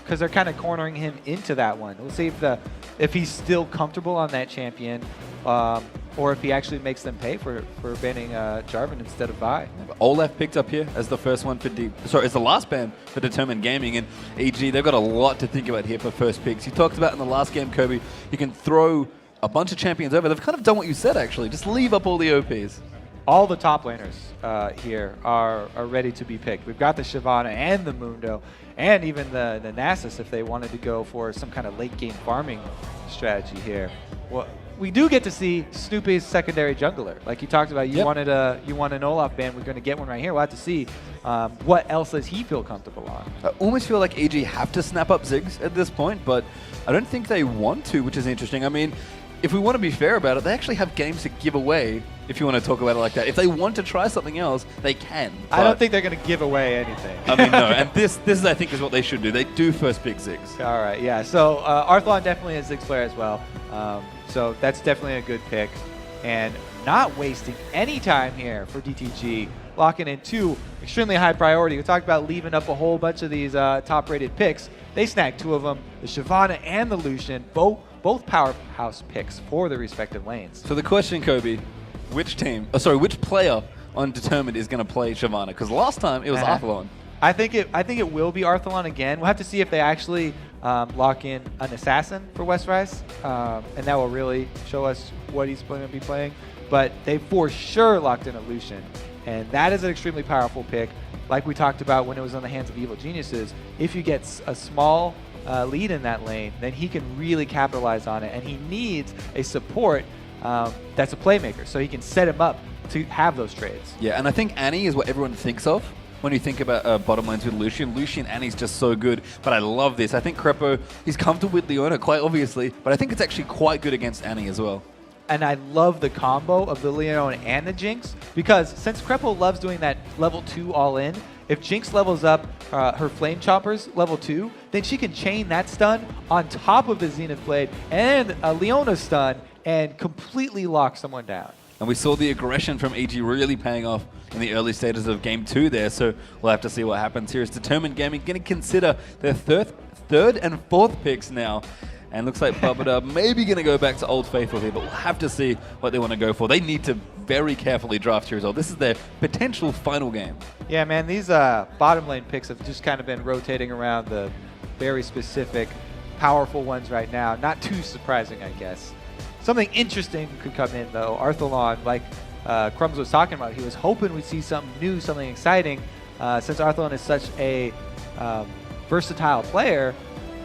because they're kind of cornering him into that one. We'll see if he's still comfortable on that champion, or if he actually makes them pay for banning Jarvan instead of Vi. Olaf picked up here as the first one for as the last ban for Determined Gaming, and EG, they've got a lot to think about here for first picks. You talked about in the last game, Kobe, you can throw a bunch of champions over. They've kind of done what you said, actually. Just leave up all the OPs. All the top laners here are ready to be picked. We've got the Shyvana and the Mundo, and even the Nasus if they wanted to go for some kind of late game farming strategy here. Well, we do get to see Snoopy's secondary jungler. Like you talked about, you wanted an Olaf ban. We're going to get one right here. We'll have to see what else does he feel comfortable on. I almost feel like EG have to snap up Ziggs at this point, but I don't think they want to, which is interesting. I mean, if we want to be fair about it, they actually have games to give away, if you want to talk about it like that. If they want to try something else, they can. I don't think they're going to give away anything. I mean, no. And this I think, is what they should do. They do first pick Ziggs. All right, yeah. So Arthlon definitely is Ziggs player as well. So that's definitely a good pick. And not wasting any time here for DTG, locking in 2 extremely high priority. We talked about leaving up a whole bunch of these top-rated picks. They snagged 2 of them, the Shyvana and the Lucian, both powerhouse picks for the respective lanes. So the question, Kobe, which player on Determined is going to play Shyvana? Because last time it was Arthlon. I think it will be Arthlon again. We'll have to see if they actually lock in an assassin for Westrise, and that will really show us what he's going to be playing. But they for sure locked in a Lucian, and that is an extremely powerful pick. Like we talked about when it was on the hands of Evil Geniuses, if you get a small lead in that lane, then he can really capitalize on it, and he needs a support that's a playmaker, so he can set him up to have those trades. Yeah, and I think Annie is what everyone thinks of when you think about bottom lanes with Lucian. Lucian Annie's just so good, but I love this. I think Crepo, he's comfortable with Leona, quite obviously, but I think it's actually quite good against Annie as well. And I love the combo of the Leona and the Jinx, because since Crepo loves doing that level 2 all-in, if Jinx levels up her Flame Choppers level 2, then she can chain that stun on top of the Zenith Blade and a Leona stun and completely lock someone down. And we saw the aggression from EG really paying off in the early stages of Game 2 there, so we'll have to see what happens here. Is Determined Gaming going to consider their third and fourth picks now? And looks like Babada maybe going to go back to Old Faithful here, but we'll have to see what they want to go for. They need to very carefully draft here as well. This is their potential final game. Yeah, man, these bottom lane picks have just kind of been rotating around the very specific, powerful ones right now. Not too surprising, I guess. Something interesting could come in, though. Arthlon, like Crumbs was talking about, he was hoping we'd see something new, something exciting. Since Arthlon is such a versatile player,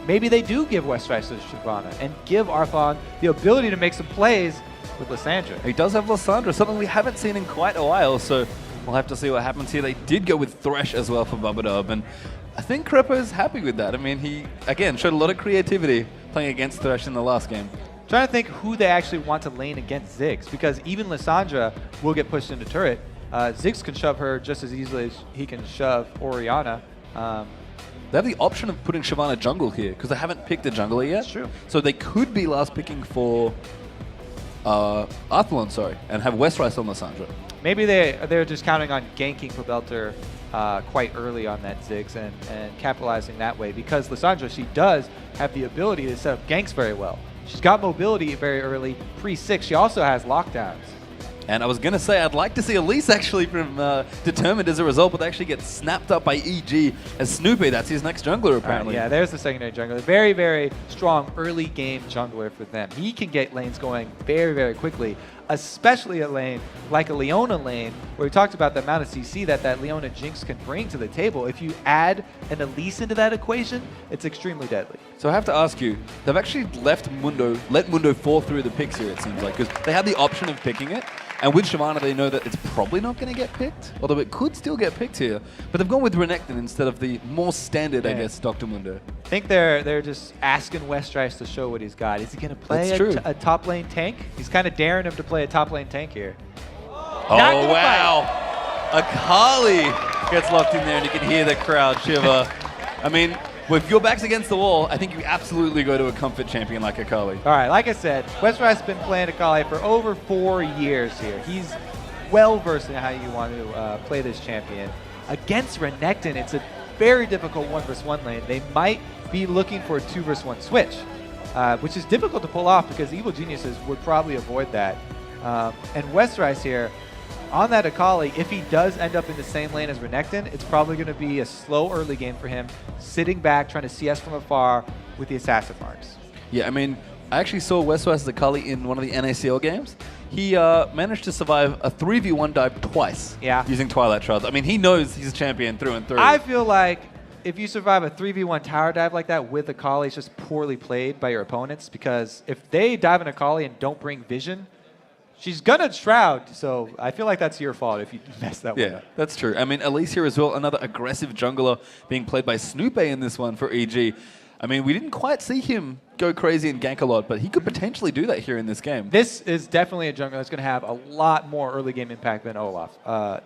maybe they do give Westrise to Shyvana and give Arthlon the ability to make some plays with Lissandra. He does have Lissandra, something we haven't seen in quite a while, so we'll have to see what happens here. They did go with Thresh as well for Babadub, and I think Crepo's happy with that. I mean, he, again, showed a lot of creativity playing against Thresh in the last game. Trying to think who they actually want to lane against Ziggs, because even Lissandra will get pushed into turret. Ziggs can shove her just as easily as he can shove Orianna. They have the option of putting Shyvana jungle here, because they haven't picked a jungler yet. That's true. So they could be last picking for Arthlon, sorry, and have Westrise on Lissandra. Maybe they're just counting on ganking Pobelter quite early on that Ziggs and capitalizing that way, because Lissandra, she does have the ability to set up ganks very well. She's got mobility very early, pre-6. She also has lockdowns. And I was going to say, I'd like to see Elise actually from Determined as a result, but they actually get snapped up by EG as Snoopy. That's his next jungler, apparently. Yeah, there's the secondary jungler. Very, very strong early game jungler for them. He can get lanes going very, very quickly, especially a lane like a Leona lane, where we talked about the amount of CC that Leona Jinx can bring to the table. If you add an Elise into that equation, it's extremely deadly. So I have to ask you, they've actually let Mundo fall through the picks here, it seems like, because they had the option of picking it. And with Shyvana, they know that it's probably not going to get picked, although it could still get picked here. But they've gone with Renekton instead of the more standard, I guess, Dr. Mundo. I think they're just asking Westrise to show what he's got. Is he going to play a top lane tank? He's kind of daring him to play a top lane tank here. Oh, wow. Akali gets locked in there, and you can hear the crowd shiver. I mean, if your back's against the wall, I think you absolutely go to a comfort champion like Akali. All right, like I said, Westrise has been playing Akali for over 4 years here. He's well-versed in how you want to play this champion. Against Renekton, it's a very difficult 1-versus-1 lane. They might be looking for a 2 versus 1 switch, which is difficult to pull off because Evil Geniuses would probably avoid that. And Westrice here, on that Akali, if he does end up in the same lane as Renekton, it's probably going to be a slow early game for him, sitting back, trying to CS from afar with the assassin marks. Yeah, I mean, I actually saw Westrice's Akali in one of the NACL games. He managed to survive a 3v1 dive twice using Twilight Shards. I mean, he knows he's a champion through and through. I feel like if you survive a 3v1 tower dive like that with Akali, it's just poorly played by your opponents, because if they dive an Akali and don't bring vision, she's gonna shroud, so I feel like that's your fault if you mess that one up. Yeah, that's true. I mean, Elise here as well, another aggressive jungler being played by Snoopé in this one for EG. I mean, we didn't quite see him go crazy and gank a lot, but he could potentially do that here in this game. This is definitely a jungler that's going to have a lot more early game impact than Olaf,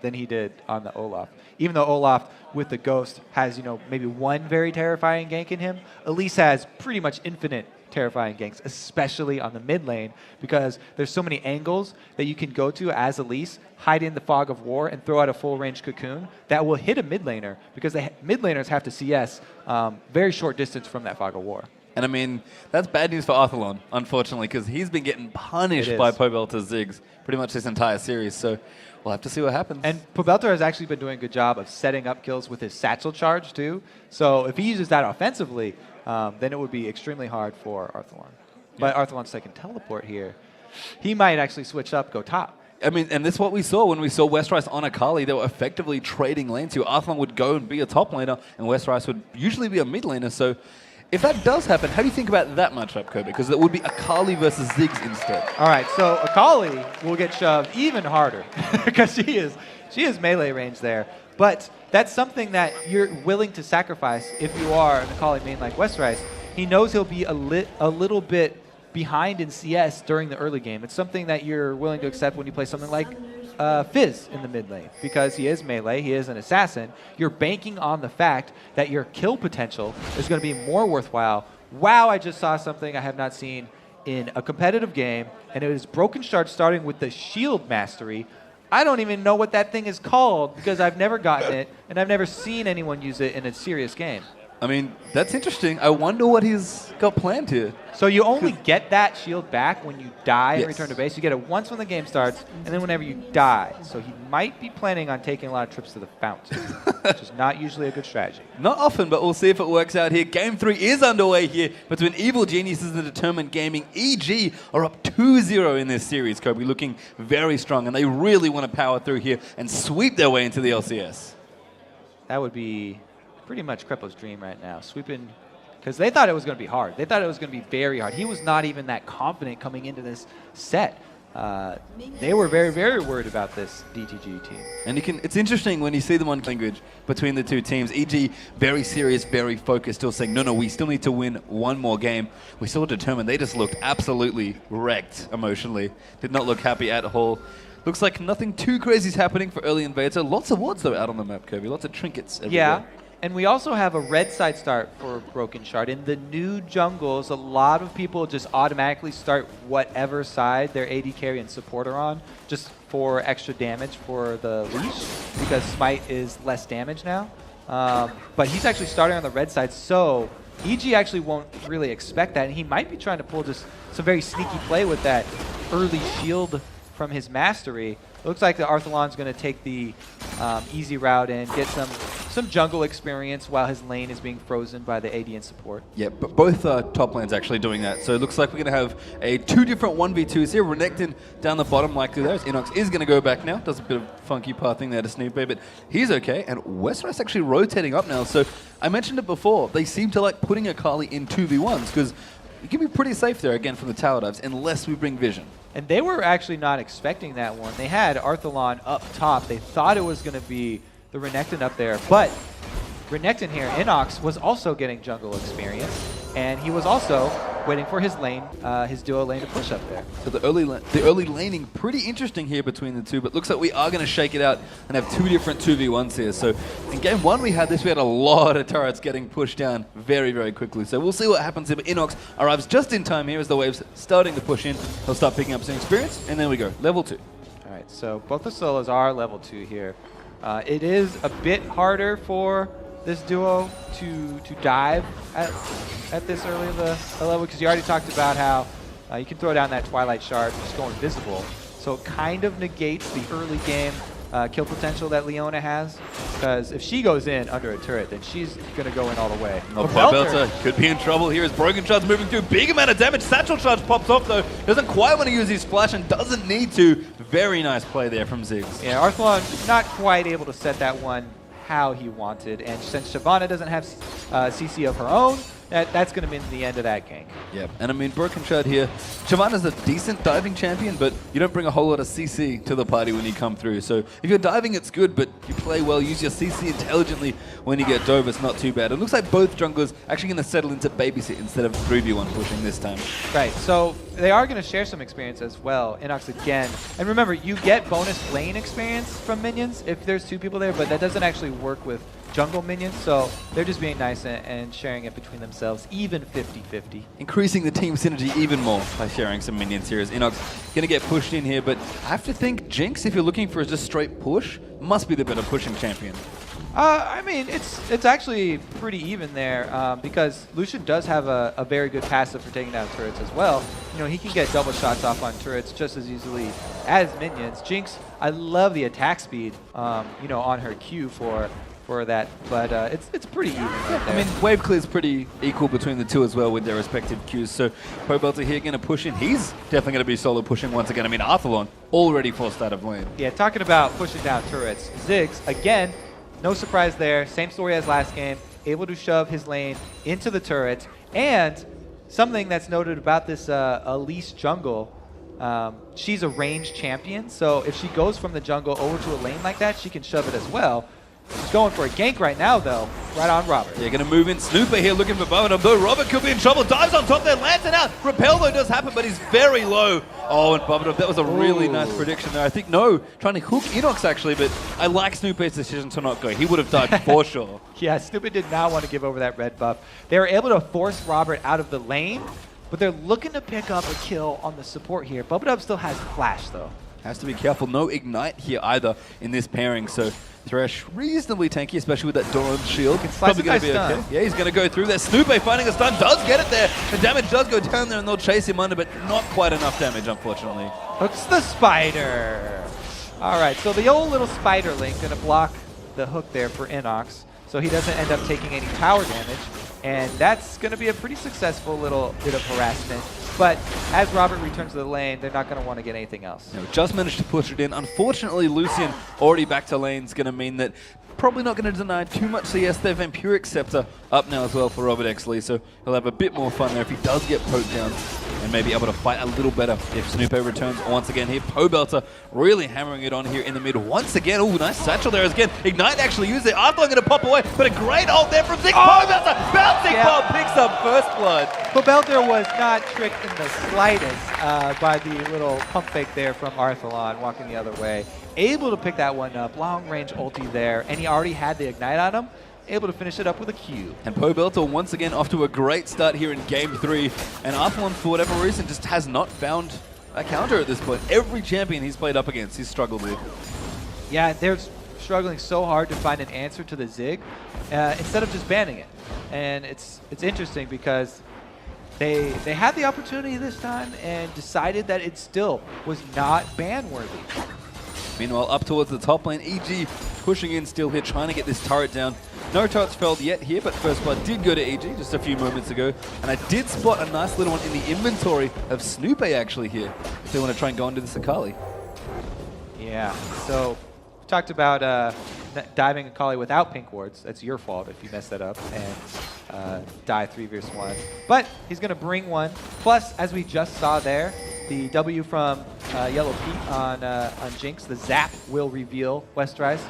than he did on the Olaf. Even though Olaf with the Ghost has, maybe one very terrifying gank in him, Elise has pretty much infinite terrifying ganks, especially on the mid lane, because there's so many angles that you can go to as Elise, hide in the fog of war, and throw out a full range cocoon that will hit a mid laner, because the mid laners have to CS very short distance from that fog of war. And I mean, that's bad news for Arthalon, unfortunately, because he's been getting punished by Pobelter's Ziggs pretty much this entire series. So we'll have to see what happens. And Pobelter has actually been doing a good job of setting up kills with his satchel charge, too. So if he uses that offensively, then it would be extremely hard for Arthalon. But Arthalon's second teleport here, he might actually switch up, go top. I mean, and this is what we saw when we saw Westrice on Akali. They were effectively trading lanes here. Arthalon would go and be a top laner, and Westrice would usually be a mid laner. So if that does happen, how do you think about that matchup, Kobe? Because it would be Akali versus Ziggs instead. All right, so Akali will get shoved even harder because she is melee range there. But that's something that you're willing to sacrifice if you are an Akali main like Westrice. He knows he'll be a little bit behind in CS during the early game. It's something that you're willing to accept when you play something like Fizz in the mid lane, because he is melee, he is an assassin. You're banking on the fact that your kill potential is going to be more worthwhile. Wow, I just saw something I have not seen in a competitive game, and it is Broken Shard starting with the shield mastery. I don't even know what that thing is called because I've never gotten it, and I've never seen anyone use it in a serious game. I mean, that's interesting. I wonder what he's got planned here. So you only get that shield back when you die and return to base. You get it once when the game starts, and then whenever you die. So he might be planning on taking a lot of trips to the fountain, which is not usually a good strategy. Not often, but we'll see if it works out here. Game 3 is underway here between Evil Geniuses and Determined Gaming. EG are up 2-0 in this series, Kobe, looking very strong, and they really want to power through here and sweep their way into the LCS. That would be pretty much Krepo's dream right now, sweeping, because they thought it was going to be hard. They thought it was going to be very hard. He was not even that confident coming into this set. They were very, very worried about this DTG team. And it's interesting when you see them on language between the two teams. EG, very serious, very focused, still saying, no, we still need to win one more game. We still determined. They just looked absolutely wrecked emotionally. Did not look happy at all. Looks like nothing too crazy is happening for early Invader. Lots of wards, though, out on the map, Kirby. Lots of trinkets everywhere. Yeah. And we also have a red side start for Broken Shard. In the new jungles, a lot of people just automatically start whatever side their AD carry and support are on, just for extra damage for the leash, because Smite is less damage now. But he's actually starting on the red side, so EG actually won't really expect that, and he might be trying to pull just some very sneaky play with that early shield from his mastery. It looks like the Arthalon's going to take the easy route and get some jungle experience while his lane is being frozen by the AD and support. Yeah, but both top lanes actually doing that. So it looks like we're going to have two different 1v2s here. Renekton down the bottom likely there. Inox is going to go back now. Does a bit of funky pathing there to Snoopé, but he's okay. And Westrice actually rotating up now. So I mentioned it before. They seem to like putting Akali in 2v1s because you can be pretty safe there again from the tower dives unless we bring vision. And they were actually not expecting that one. They had Arthalon up top. They thought it was going to be the Renekton up there. But Renekton here, Inox, was also getting jungle experience. And he was also waiting for his lane, his duo lane to push up there. So the early laning, pretty interesting here between the two, but looks like we are going to shake it out and have two different 2v1s here. So in game one we had a lot of turrets getting pushed down very, very quickly. So we'll see what happens here, but Inox arrives just in time here as the waves starting to push in. He'll start picking up some experience, and then we go, level 2. All right, so both the solos are level 2 here. It is a bit harder for this duo to dive at this early in the level, because you already talked about how you can throw down that Twilight Shard, just go invisible. So it kind of negates the early game kill potential that Leona has, because if she goes in under a turret, then she's going to go in all the way. Oh, Pobelter could be in trouble here as Broken Shard's moving through. Big amount of damage. Satchel Charge pops off though. Doesn't quite want to use his flash and doesn't need to. Very nice play there from Ziggs. Yeah, Arthalon not quite able to set that one how he wanted, and since Shyvana doesn't have CC of her own, that's going to mean the end of that gank. Yep, and I mean, Broken Shard here, Shyvana's a decent diving champion, but you don't bring a whole lot of CC to the party when you come through. So if you're diving, it's good, but you play well, use your CC intelligently when you get dove, it's not too bad. It looks like both junglers actually going to settle into babysit instead of 3v1 pushing this time. Right, so they are going to share some experience as well. Inox again. And remember, you get bonus lane experience from minions if there's 2 people there, but that doesn't actually work with jungle minions, so they're just being nice and sharing it between themselves, even 50-50. Increasing the team synergy even more by sharing some minions here as Inox going to get pushed in here, but I have to think Jinx, if you're looking for just straight push, must be the better pushing champion. I mean, it's actually pretty even there because Lucian does have a very good passive for taking down turrets as well. You know, he can get double shots off on turrets just as easily as minions. Jinx, I love the attack speed, you know, on her Q for that, but it's pretty even right there. I mean, wave clear is pretty equal between the two as well with their respective Qs. So Pobelter here going to push in. He's definitely going to be solo pushing once again. I mean, Arthalon already forced out of lane. Yeah, talking about pushing down turrets. Ziggs, again, no surprise there. Same story as last game. Able to shove his lane into the turret. And something that's noted about this Elise jungle, she's a ranged champion. So if she goes from the jungle over to a lane like that, she can shove it as well. She's going for a gank right now, though, right on Robert. Yeah, going to move in. Snooper here looking for Bowen, though Robert could be in trouble. Dives on top there, lands it out. Repel, though, does happen, but he's very low. Oh, and Bowen, that was a really nice prediction there. I think, no, trying to hook Inox, actually, but I like Snooper's decision to not go. He would have died for sure. Yeah, Snooper did not want to give over that red buff. They were able to force Robert out of the lane, but they're looking to pick up a kill on the support here. Bubbledub still has flash, though. Has to be careful. No Ignite here either in this pairing, so Thresh reasonably tanky, especially with that Doran shield. It's probably going to be okay. Yeah, he's going to go through there. Snoope finding a stun, does get it there. The damage does go down there and they'll chase him under, but not quite enough damage, unfortunately. Hooks the spider. All right, so the old little spider link going to block the hook there for Inox, so he doesn't end up taking any tower damage. And that's going to be a pretty successful little bit of harassment. But as Robert returns to the lane, they're not going to want to get anything else. No, just managed to push it in. Unfortunately, Lucian already back to lane is going to mean that probably not going to deny too much CS. Their Vampiric Scepter up now as well for Robert Exley, so he'll have a bit more fun there if he does get poked down and maybe able to fight a little better if Snoope returns once again here. Pobelter really hammering it on here in the mid once again. Oh, nice satchel there again. Ignite actually used it. Arthalon going to pop away, but a great ult there from Ziggs. Pobelter bouncing ball picks up first blood. Pobelter was not tricked in the slightest by the little pump fake there from Arthalon walking the other way. Able to pick that one up, long range ulti there, and he already had the Ignite on him. Able to finish it up with a Q. And Pobelter once again off to a great start here in Game 3. And Arthalon, for whatever reason, just has not found a counter at this point. Every champion he's played up against, he's struggled with. Yeah, they're struggling so hard to find an answer to the Zig instead of just banning it. And it's interesting because they had the opportunity this time and decided that it still was not ban worthy. Meanwhile, up towards the top lane, EG pushing in still here, trying to get this turret down. No turrets felled yet here, but first blood did go to EG just a few moments ago. And I did spot a nice little one in the inventory of Snoope actually here, if they want to try and go into this Akali. Yeah, so we talked about diving Akali without pink wards. That's your fault if you mess that up and die 3 vs 1. But he's going to bring one. Plus, as we just saw there, the W from Yellow Pete on Jinx, the Zap will reveal Westrise.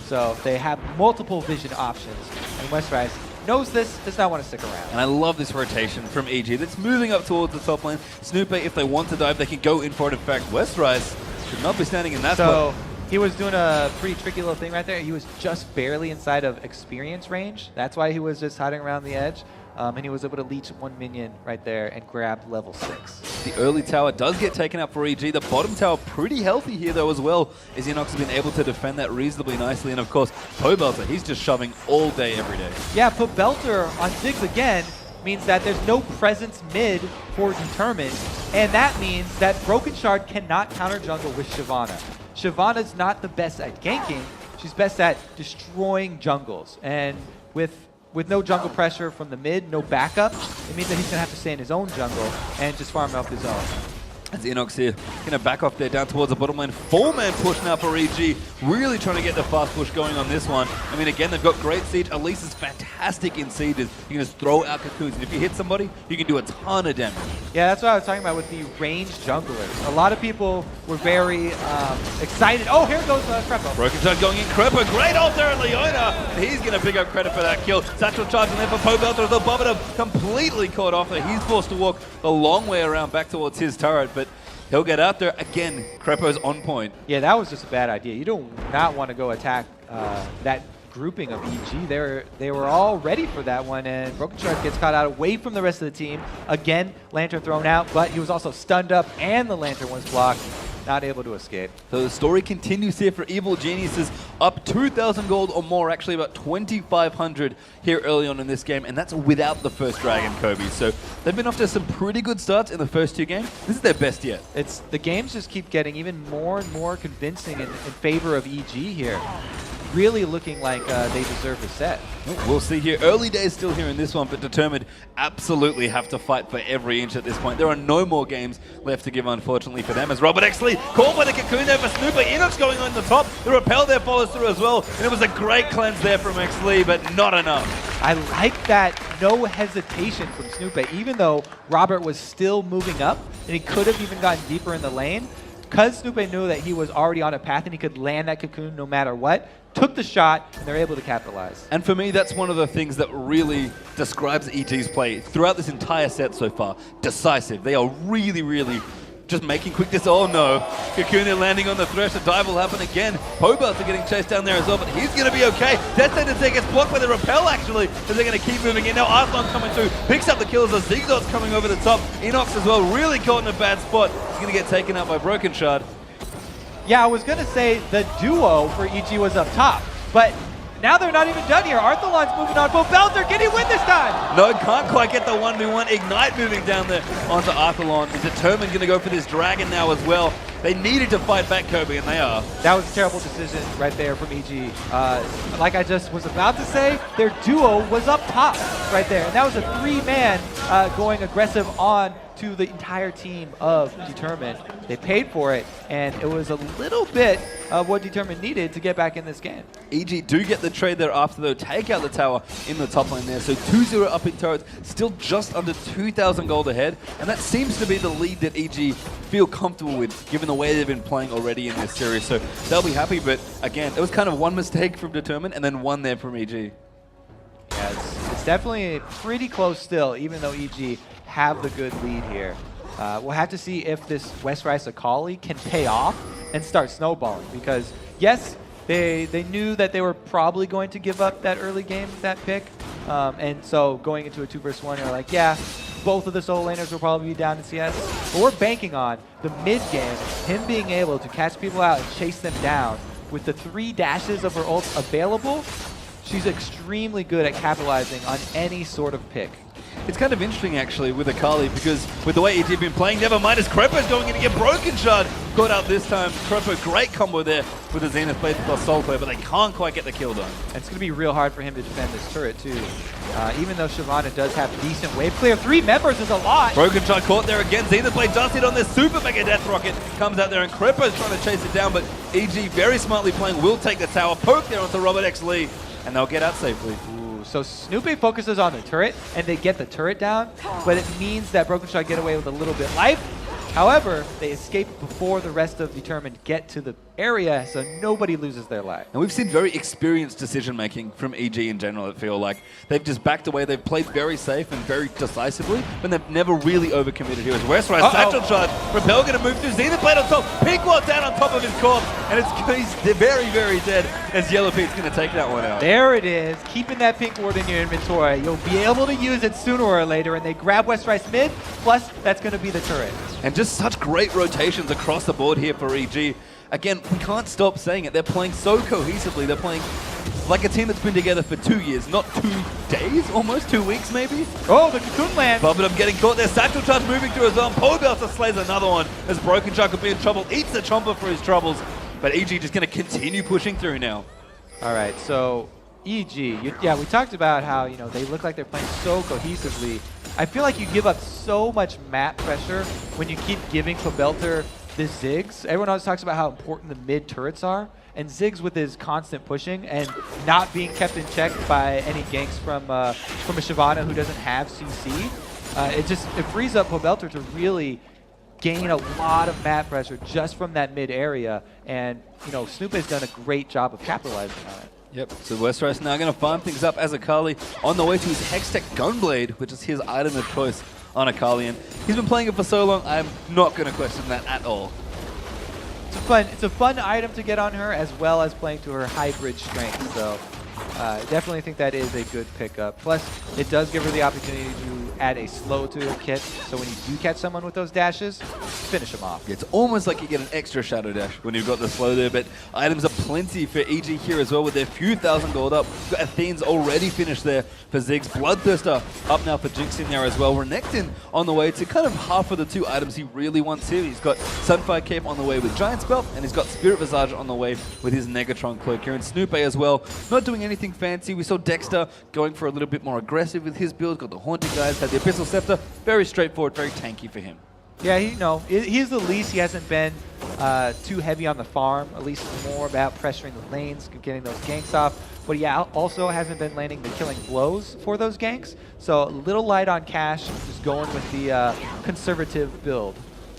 So they have multiple vision options. And Westrise knows this, does not want to stick around. And I love this rotation from EG that's moving up towards the top lane. Snoope, if they want to dive, they can go in for it. In fact, Westrise should not be standing in that spot. He was doing a pretty tricky little thing right there. He was just barely inside of experience range. That's why he was just hiding around the edge. And he was able to leech one minion right there and grab level 6. The early tower does get taken out for EG. The bottom tower pretty healthy here though as well, as Inox has been able to defend that reasonably nicely. And of course, Pobelter, he's just shoving all day, every day. Yeah, Pobelter on Ziggs again means that there's no presence mid for Determined, and that means that Broken Shard cannot counter jungle with Shyvana. Shyvana's not the best at ganking, she's best at destroying jungles. And with no jungle pressure from the mid, no backup, it means that he's going to have to stay in his own jungle and just farm up his own. As Inox here, going to back off there down towards the bottom lane. 4-man push now for EG. Really trying to get the fast push going on this one. I mean, again, they've got great siege. Elise is fantastic in sieges. You can just throw out cocoons. And if you hit somebody, you can do a ton of damage. Yeah, that's what I was talking about with the ranged junglers. A lot of people were very excited. Oh, here goes Crepo. Broken Shard going in. Crepo, great ult there at Leona. He's going to pick up credit for that kill. Satchel charging there for Pobelter as the Bobbin completely caught off there. He's forced to walk the long way around back towards his turret, but he'll get out there. Again, Crepo's on point. Yeah, that was just a bad idea. You do not want to go attack that grouping of EG. They were all ready for that one, and Broken Shard gets caught out away from the rest of the team. Again, Lantern thrown out, but he was also stunned up, and the Lantern was blocked. Not able to escape. So the story continues here for Evil Geniuses, up 2,000 gold or more, actually about 2,500 here early on in this game, and that's without the first dragon, Kobe. So they've been off to some pretty good starts in the first two games. This is their best yet. The games just keep getting even more and more convincing in favor of EG here. Really looking like they deserve a set. We'll see here. Early days still here in this one, but Determined absolutely have to fight for every inch at this point. There are no more games left to give, unfortunately, for them, as Robert Exley caught by the cocoon there for Snooper. Inox going on the top. The repel there follows through as well, and it was a great cleanse there from Exley, but not enough. I like that no hesitation from Snooper, even though Robert was still moving up, and he could have even gotten deeper in the lane. Because Snoope knew that he was already on a path and he could land that cocoon no matter what, took the shot, and they're able to capitalize. And for me, that's one of the things that really describes EG's play throughout this entire set so far. Decisive. They are really, really just making quick decisions. Oh no, Cocoon landing on the thresh. The dive will happen again. Pobelter getting chased down there as well, but he's going to be okay. Death Sentence there gets blocked by the repel actually, as they're going to keep moving in. Now Arthlon coming through, picks up the kills as Zigzot's coming over the top. Inox as well, really caught in a bad spot. He's going to get taken out by Broken Shard. Yeah, I was going to say the duo for EG was up top, but now they're not even done here. Arthalon's moving on. Pobelter, can he win this time? No, can't quite get the 1v1. Ignite moving down there onto Arthalon. Is Determined going to go for this dragon now as well. They needed to fight back, Kobe, and they are. That was a terrible decision right there from EG. Like I just was about to say, their duo was up top right there. And that was a 3-man going aggressive on to the entire team of Determined. They paid for it, and it was a little bit of what Determined needed to get back in this game. EG do get the trade there after, though. Take out the tower in the top lane there. So 2-0 up in turrets, still just under 2,000 gold ahead. And that seems to be the lead that EG feel comfortable with, given the way they've been playing already in this series. So they'll be happy, but again, it was kind of one mistake from Determined and then one there from EG. Yeah, it's definitely pretty close still, even though EG have the good lead here. We'll have to see if this West Rice Akali can pay off and start snowballing, because yes, they knew that they were probably going to give up that early game, that pick, and so going into a 2-versus-1, you're like, yeah, both of the solo laners will probably be down in CS, but we're banking on the mid game, him being able to catch people out and chase them down with the 3 dashes of her ult available. She's extremely good at capitalizing on any sort of pick. It's kind of interesting, actually, with Akali, because with the way EG have been playing, never mind as Crepo's going in to get Broken Shard caught out this time. Crepo, great combo there with the Zenith Blade plus Soul Player, but they can't quite get the kill done. And it's going to be real hard for him to defend this turret, too. Even though Shyvana does have decent wave clear, 3 members is a lot. Broken Shard caught there again. Zenith Blade does hit on this Super Mega Death Rocket. Comes out there, and Crepo's trying to chase it down, but EG, very smartly playing, will take the tower. Poke there onto Robert X. Lee, and they'll get out safely. So Snoopy focuses on the turret, and they get the turret down, but it means that Broken Shot get away with a little bit life. However, they escape before the rest of Determined get to the area so nobody loses their life. And we've seen very experienced decision-making from EG in general, I feel like. They've just backed away. They've played very safe and very decisively, but they've never really overcommitted here. As Westrise, satchel charge. Repel going to move through. Zenith Blade on top. Pink Ward down on top of his corpse. And he's very, very dead as Yellow Pete's going to take that one out. There it is. Keeping that Pink Ward in your inventory. You'll be able to use it sooner or later, and they grab Westrise mid, plus that's going to be the turret. And just such great rotations across the board here for EG. Again, we can't stop saying it. They're playing so cohesively. They're playing like a team that's been together for 2 years, not 2 days, almost 2 weeks maybe. Oh, the Cocoon Land. Bubblegum getting caught there. Satchel Charge moving through his arm. Pobelter slays another one as Broken Chuck will be in trouble. Eats the Chomper for his troubles. But EG just going to continue pushing through now. All right, so EG, yeah, we talked about how, you know, they look like they're playing so cohesively. I feel like you give up so much map pressure when you keep giving Pobelter the Ziggs. Everyone always talks about how important the mid turrets are, and Ziggs with his constant pushing and not being kept in check by any ganks from a Shyvana who doesn't have CC, it frees up Pobelter to really gain a lot of map pressure just from that mid area, and you know, Snoop has done a great job of capitalizing on it. Yep, so Westrise now going to farm things up as Akali on the way to his Hextech Gunblade, which is his item of choice on Akali. And he's been playing it for so long, I'm not going to question that at all. It's a fun item to get on her, as well as playing to her hybrid strength. So definitely think that is a good pickup. Plus, it does give her the opportunity to add a slow to her kit. So when you do catch someone with those dashes, finish them off. It's almost like you get an extra Shadow Dash when you've got the slow there, but items are plenty for EG here as well with their few thousand gold up. We've got Athene's already finished there for Ziggs. Bloodthirster up now for Jinx in there as well. Renekton on the way to kind of half of the 2 items he really wants here. He's got Sunfire Cape on the way with Giant Spell, and he's got Spirit Visage on the way with his Negatron Cloak here. And Snoop as well, not doing anything fancy. We saw Dexter going for a little bit more aggressive with his build, got the Haunted Guys, had the Abyssal Scepter. Very straightforward, very tanky for him. Yeah, he's the least. He hasn't been too heavy on the farm, at least more about pressuring the lanes, getting those ganks off. But yeah, also hasn't been landing the killing blows for those ganks. So a little light on cash, just going with the conservative build.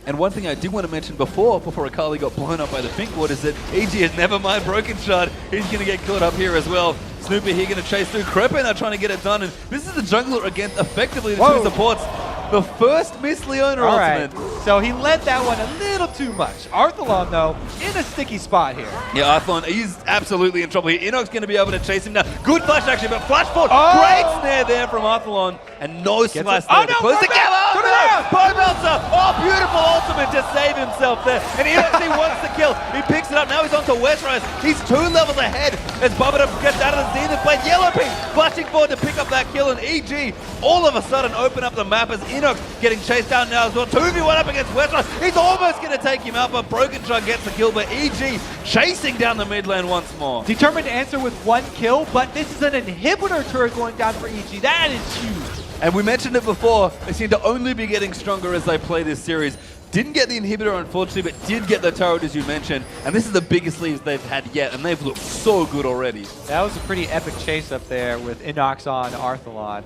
And one thing I did want to mention before Akali got blown up by the Pink Ward is that EG has never mind Broken Shard. He's going to get caught up here as well. Snoopy here going to chase through. Crepe now trying to get it done. And this is the jungler against effectively the 2 supports. The first Miss Leona ultimate. Right. So he led that one a little too much. Arthalon, though, in a sticky spot here. Yeah, Arthalon, he's absolutely in trouble here. Enoch's going to be able to chase him now. Good flash, actually, but flash forward. Great snare there from Arthalon. And no slice there to close the gap. Turn around! Pobelter! Oh, beautiful ultimate to save himself there. And he actually wants the kill. He picks it up. Now he's on to Westrise. He's 2 levels ahead as Bubblegum gets out of the Zenith Blade. Yellow Pink flashing forward to pick up that kill. And EG all of a sudden open up the map as Enoch getting chased down now as well. 2v1 up against Westrise. He's almost going to take him out, but Broken Chuck gets the kill. But EG chasing down the mid lane once more. Determined to answer with 1 kill, but this is an inhibitor turret going down for EG. That is huge. And we mentioned it before, they seem to only be getting stronger as they play this series. Didn't get the inhibitor, unfortunately, but did get the turret, as you mentioned. And this is the biggest leads they've had yet, and they've looked so good already. That was a pretty epic chase up there with Inox on Arthalon.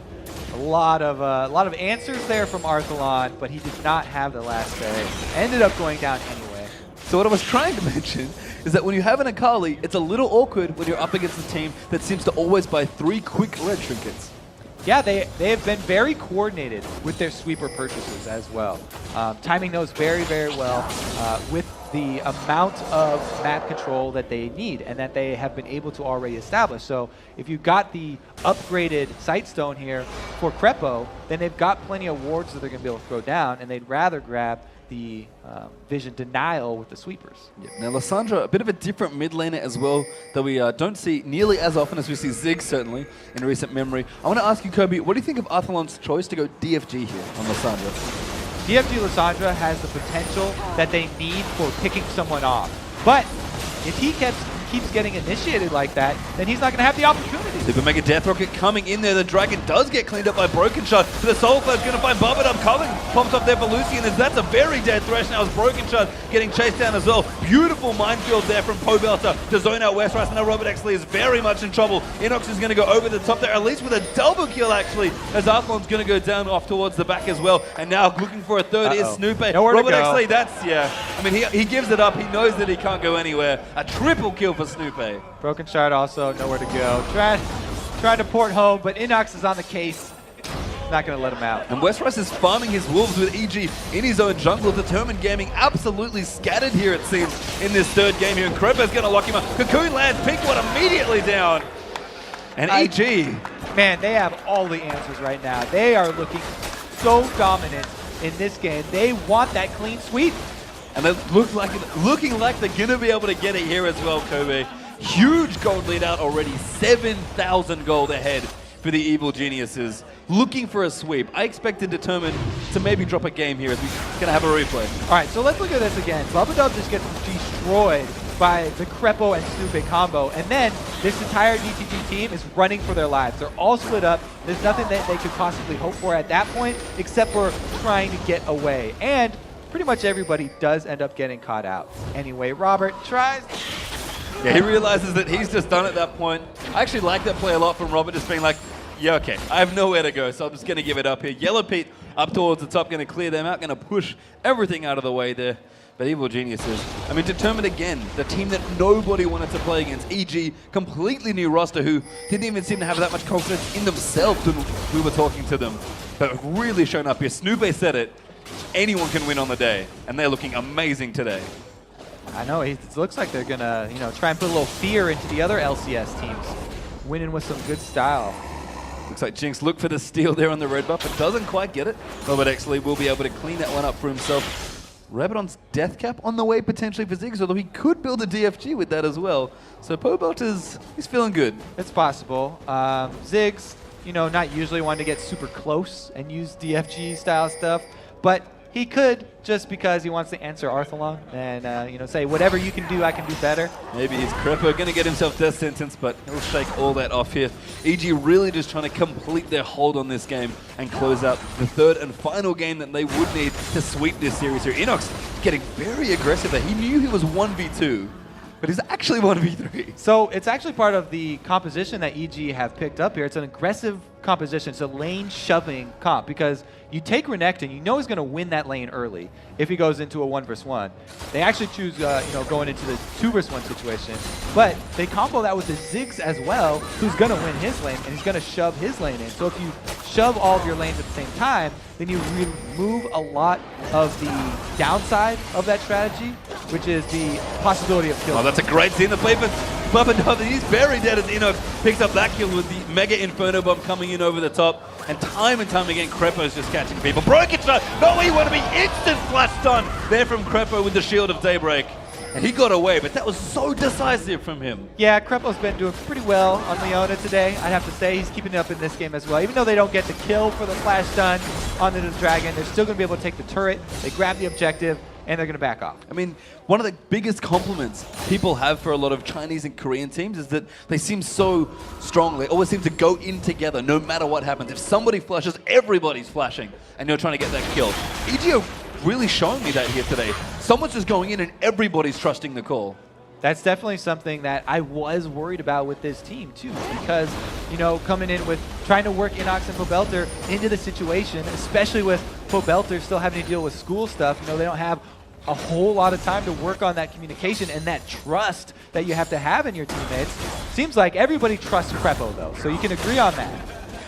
A lot of answers there from Arthalon, but he did not have the last say. Ended up going down anyway. So what I was trying to mention is that when you have an Akali, it's a little awkward when you're up against a team that seems to always buy 3 quick red trinkets. Yeah, they have been very coordinated with their sweeper purchases as well. Timing those very, very well with the amount of map control that they need and that they have been able to already establish. So if you got the upgraded Sightstone here for Crepo, then they've got plenty of wards that they're going to be able to throw down, and they'd rather grab the vision denial with the sweepers. Yeah. Now Lissandra, a bit of a different mid laner as well that we don't see nearly as often as we see Ziggs, certainly, in recent memory. I want to ask you, Kobe, what do you think of Arthalon's choice to go DFG here on Lissandra? DFG Lissandra has the potential that they need for picking someone off. But if he gets keeps getting initiated like that, then he's not going to have the opportunity. Super Mega Death Rocket coming in there. The Dragon does get cleaned up by Broken Shot. The Soul Cloud's going to find Bubba coming. Pops up there for Lucian, as that's a very dead thresh now as Broken Shot getting chased down as well. Beautiful minefield there from Pobelter to zone out Westrise. Now Robert Exley is very much in trouble. Inox is going to go over the top there, at least with a double kill actually, as Arthlon's going to go down off towards the back as well. And now looking for a third is Snoop. Robert Exley, that's, yeah. I mean, he gives it up. He knows that he can't go anywhere. A triple kill for Snoop. Broken Shard also nowhere to go. Trying to port home, but Inox is on the case. Not going to let him out. And Westrise is farming his wolves with EG in his own jungle. Determined Gaming absolutely scattered here, it seems, in this third game here. And Krepa's going to lock him up. Cocoon lands, Pink One immediately down. And EG. Man, they have all the answers right now. They are looking so dominant in this game. They want that clean sweep. And they looking like they're going to be able to get it here as well, Kobe. Huge gold lead out already. 7,000 gold ahead for the Evil Geniuses. Looking for a sweep. I expected Determined to maybe drop a game here as we're going to have a replay. All right, so let's look at this again. Bubba just gets destroyed by the Krepo and Snoop combo. And then this entire DTG team is running for their lives. They're all split up. There's nothing that they could possibly hope for at that point except for trying to get away. And pretty much everybody does end up getting caught out. Anyway, Robert tries. Yeah, he realizes that he's just done at that point. I actually like that play a lot from Robert, just being like, yeah, okay, I have nowhere to go, so I'm just going to give it up here. Yellow Pete up towards the top, going to clear them out, going to push everything out of the way there. But Evil Geniuses, I mean, Determined again, the team that nobody wanted to play against. EG, completely new roster who didn't even seem to have that much confidence in themselves when we were talking to them. But really shown up here. Snoopy said it. Anyone can win on the day, and they're looking amazing today. I know, it looks like they're going to, try and put a little fear into the other LCS teams. Winning with some good style. Looks like Jinx looked for the steal there on the red buff, but doesn't quite get it. Robert Exley will be able to clean that one up for himself. Rabadon's Death Cap on the way potentially for Ziggs, although he could build a DFG with that as well. So Pobelt he's feeling good. It's possible. Ziggs, not usually wanting to get super close and use DFG style stuff, but he could, just because he wants to answer Arthalon and say, whatever you can do, I can do better. Maybe he's Krepo going to get himself death sentence, but he'll shake all that off here. EG really just trying to complete their hold on this game and close out the third and final game that they would need to sweep this series here. Inox getting very aggressive there. He knew he was 1v2. But he's actually 1v3. So it's actually part of the composition that EG have picked up here. It's an aggressive composition. It's a lane shoving comp because you take Renekton, you know he's going to win that lane early if he goes into a 1v1. They actually choose, going into the 2v1 situation, but they combo that with the Ziggs as well, who's going to win his lane and he's going to shove his lane in. So if you shove all of your lanes at the same time, then you remove a lot of the downside of that strategy, which is the possibility of killing. Oh, that's a great scene to play for Bubba. He's very dead as Inox picks up that kill with the Mega Inferno Bomb coming in over the top. And time again, Krepo's just catching people. Broken Shot! No, he want to be instant flash stun there from Krepo with the Shield of Daybreak. And he got away, but that was so decisive from him. Yeah, Krepo's been doing pretty well on Leona today. I'd have to say he's keeping it up in this game as well. Even though they don't get the kill for the flash stun onto the Dragon, they're still going to be able to take the turret. They grab the objective, and they're going to back off. I mean, one of the biggest compliments people have for a lot of Chinese and Korean teams is that they seem so strong. They always seem to go in together no matter what happens. If somebody flashes, everybody's flashing, and you're trying to get that kill. EG really showing me that here today. Someone's just going in and everybody's trusting the call. That's definitely something that I was worried about with this team too, because, coming in with trying to work Inox and Pobelter into the situation, especially with Pobelter still having to deal with school stuff, they don't have a whole lot of time to work on that communication and that trust that you have to have in your teammates. Seems like everybody trusts Krepo though, so you can agree on that.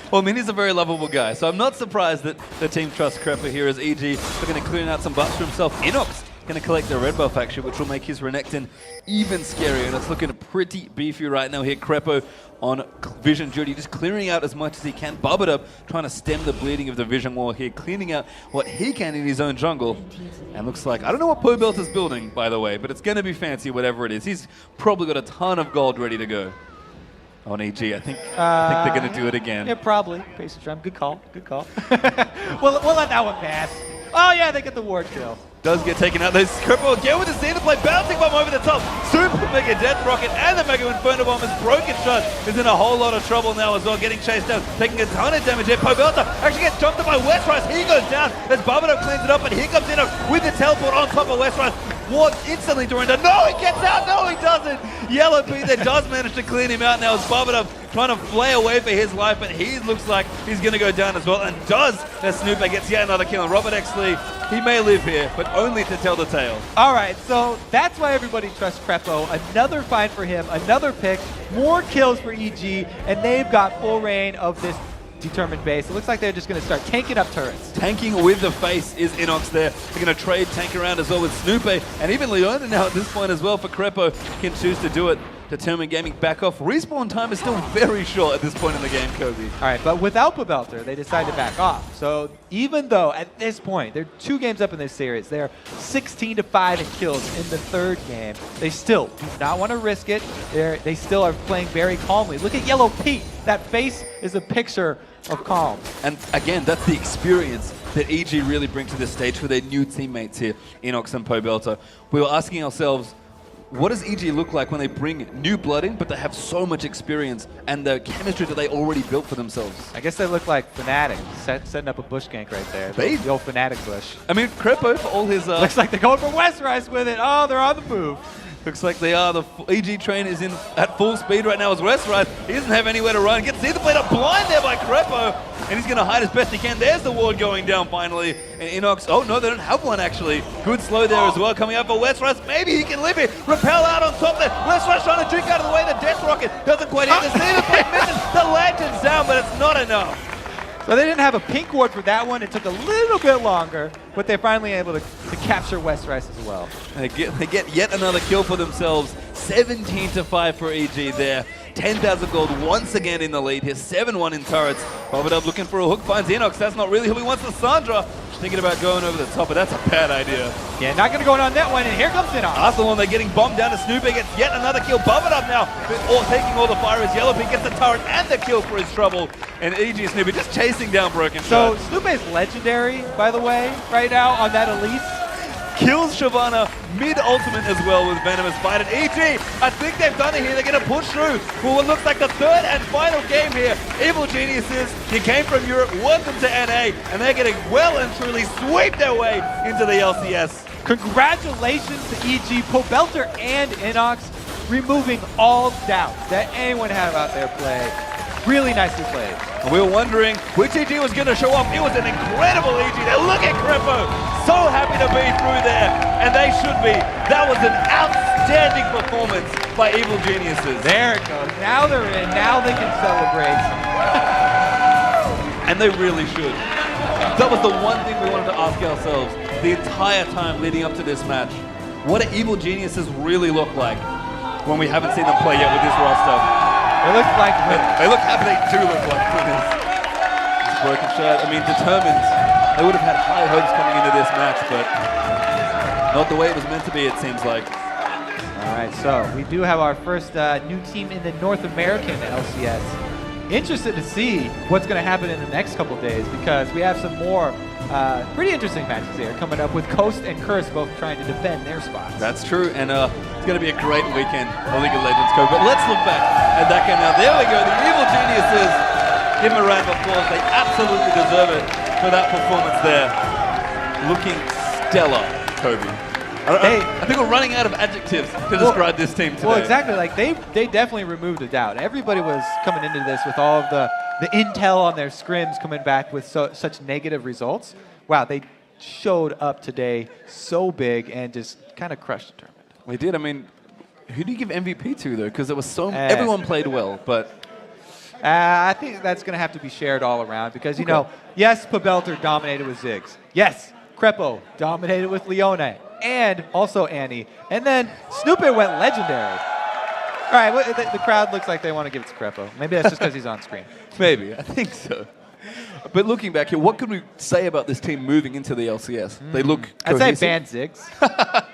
Well, I mean, he's a very lovable guy, so I'm not surprised that the team trusts Krepo here as EG are going to clear out some buffs for himself. Inox going to collect the red buff actually, which will make his Renekton even scarier, and it's looking pretty beefy right now here. Krepo on vision duty, just clearing out as much as he can. Bubba trying to stem the bleeding of the vision wall here, cleaning out what he can in his own jungle. And looks like, I don't know what Pobelt is building, by the way, but it's going to be fancy, whatever it is. He's probably got a ton of gold ready to go. On EG, I think they're going to do it again. Yeah, probably. Pacer Drum, good call, good call. we'll let that one pass. Oh yeah, they get the ward kill. Does get taken out. There's Krepo again with the see the play, bouncing bomb over the top. Super Mega Death Rocket and the Mega Inferno Bomb is broken shot. Is in a whole lot of trouble now as well, getting chased down, taking a ton of damage here. Pobelta actually gets jumped up by Westrise. He goes down as Barbado cleans it up, and here comes Inox with the teleport on top of Westrise. Ward instantly Dorinda. No, he gets out. No, he doesn't. Yellow Pete there does manage to clean him out now as Barbado trying to flay away for his life, but he looks like he's going to go down as well, and does as Snooper gets yet another kill. And Robert Exley, he may live here, but only to tell the tale. All right, so that's why everybody trusts Crepo. Another find for him, another pick, more kills for EG, and they've got full reign of this determined base. It looks like they're just going to start tanking up turrets. Tanking with the face is Inox there. They're going to trade tank around as well with Snoope, and even Leona now at this point as well for Crepo can choose to do it. Determined Gaming back off. Respawn time is still very short at this point in the game, Kobe. All right, but without Pobelter, they decide to back off. So even though at this point, they're 2 games up in this series, they're 16-5 in kills in the 3rd game, they still do not want to risk it. They still are playing very calmly. Look at Yellow Pete. That face is a picture of calm. And again, that's the experience that EG really bring to this stage for their new teammates here, Inox and Pobelter. We were asking ourselves, what does EG look like when they bring new blood in, but they have so much experience and the chemistry that they already built for themselves? I guess they look like Fnatic, setting up a bush gank right there. The old Fnatic bush. I mean, Crepo, for all his... Looks like they're going for Westrise with it. Oh, they're on the move. Looks like they are. The EG train is in at full speed right now as Westrise. He doesn't have anywhere to run. Gets either played up blind there by Crepo, and he's going to hide as best he can. There's the ward going down finally. And Inox, oh no, they don't have one actually. Good slow there as well, coming out for Westrise. Maybe he can live it. Repel out on top there. Westrise trying to drink out of the way. The Death Rocket doesn't quite hit. The Cedar Plate misses. The Lantern's down, but it's not enough. So they didn't have a pink ward for that one. It took a little bit longer, but they're finally able to capture Westrise as well. They get yet another kill for themselves. 17-5 for EG there. 10,000 gold once again in the lead here. 7-1 in turrets. Bobadub looking for a hook, finds Inox. That's not really who he wants. Sandra thinking about going over the top, but that's a bad idea. Yeah, not going to go on that one, and here comes Inox. Arsenal, they're getting bombed down to Snoopy, gets yet another kill. Bobadub now, taking all the fire as Yellowpig gets the turret and the kill for his trouble. And EG Snoopy just chasing down Broken Shot. So Snoopy's legendary, by the way, right now on that Elise. Kills Shyvana mid-ultimate as well with Venomous Bite. And EG, I think they've done it here. They're going to push through for what looks like the 3rd and final game here. Evil Geniuses, you came from Europe, welcome to NA, and they're going to well and truly sweep their way into the LCS. Congratulations to EG, Pobelter and Inox, removing all doubt that anyone had about their play. Really nicely played. And we were wondering which EG was going to show up. It was an incredible EG there. Look at Crepo. So happy to be through there. And they should be. That was an outstanding performance by Evil Geniuses. There it goes. Now they're in. Now they can celebrate. And they really should. That was the one thing we wanted to ask ourselves the entire time leading up to this match. What do Evil Geniuses really look like when we haven't seen them play yet with this roster? They look like winners. They look happy. They do look like winners. This Broken Shot, I mean, determined. They would have had high hopes coming into this match, but not the way it was meant to be, it seems like. All right, so we do have our first new team in the North American LCS. Interested to see what's going to happen in the next couple of days, because we have some more pretty interesting matches here coming up with Coast and Curse both trying to defend their spots. That's true, and it's going to be a great weekend of League of Legends Code. But let's look back at that game now. There we go, the Evil Geniuses. Give them a round of applause. They absolutely deserve it for that performance there. Looking stellar, Kobe. I think we're running out of adjectives to describe this team today. Well, exactly. Like they definitely removed a doubt. Everybody was coming into this with all of the intel on their scrims coming back with such negative results. Wow, they showed up today so big and just kind of crushed the tournament. We did. I mean, who do you give MVP to, though? Because there was so everyone played well, but... I think that's going to have to be shared all around because, you know, yes, Pobelter dominated with Ziggs. Yes, Crepo dominated with Leone and also Annie. And then Snoopy went legendary. All right, the crowd looks like they want to give it to Crepo. Maybe that's just because he's on screen. Maybe, I think so. But looking back here, what could we say about this team moving into the LCS? They look cohesive. I'd say ban Ziggs.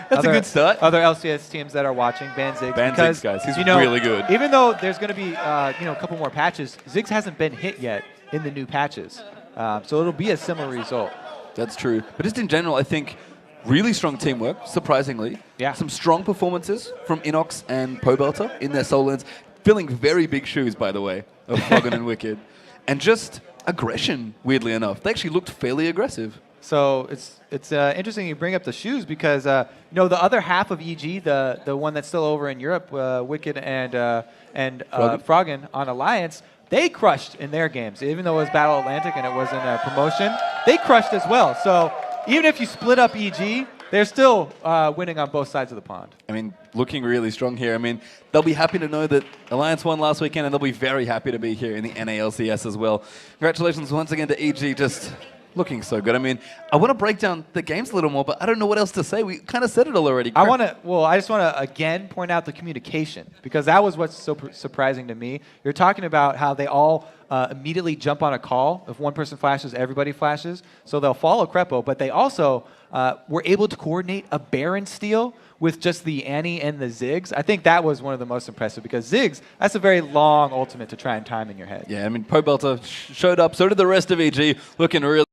That's a good start. Other LCS teams that are watching, ban Ziggs. Ban Ziggs, guys. He's really good. Even though there's going to be a couple more patches, Ziggs hasn't been hit yet in the new patches. So it'll be a similar result. That's true. But just in general, I think Really strong teamwork, surprisingly. Yeah. Some strong performances from Inox and Pobelter in their solo lanes, filling very big shoes, by the way, of Froggen and Wicked. And just aggression, weirdly enough. They actually looked fairly aggressive. So it's interesting you bring up the shoes because the other half of EG, the one that's still over in Europe, Wicked and Froggen on Alliance, they crushed in their games. Even though it was Battle Atlantic and it wasn't a promotion, they crushed as well. So even if you split up EG, they're still winning on both sides of the pond. I mean, looking really strong here. I mean, they'll be happy to know that Alliance won last weekend, and they'll be very happy to be here in the NALCS as well. Congratulations once again to EG, just looking so good. I mean, I want to break down the games a little more, but I don't know what else to say. We kind of said it all already. I just want to again point out the communication, because that was what's so surprising to me. You're talking about how they all immediately jump on a call. If one person flashes, everybody flashes. So they'll follow Crepo, but they also were able to coordinate a Baron steal with just the Annie and the Ziggs. I think that was one of the most impressive, because Ziggs, that's a very long ultimate to try and time in your head. Yeah, I mean, Pobelter showed up, so did the rest of EG, looking really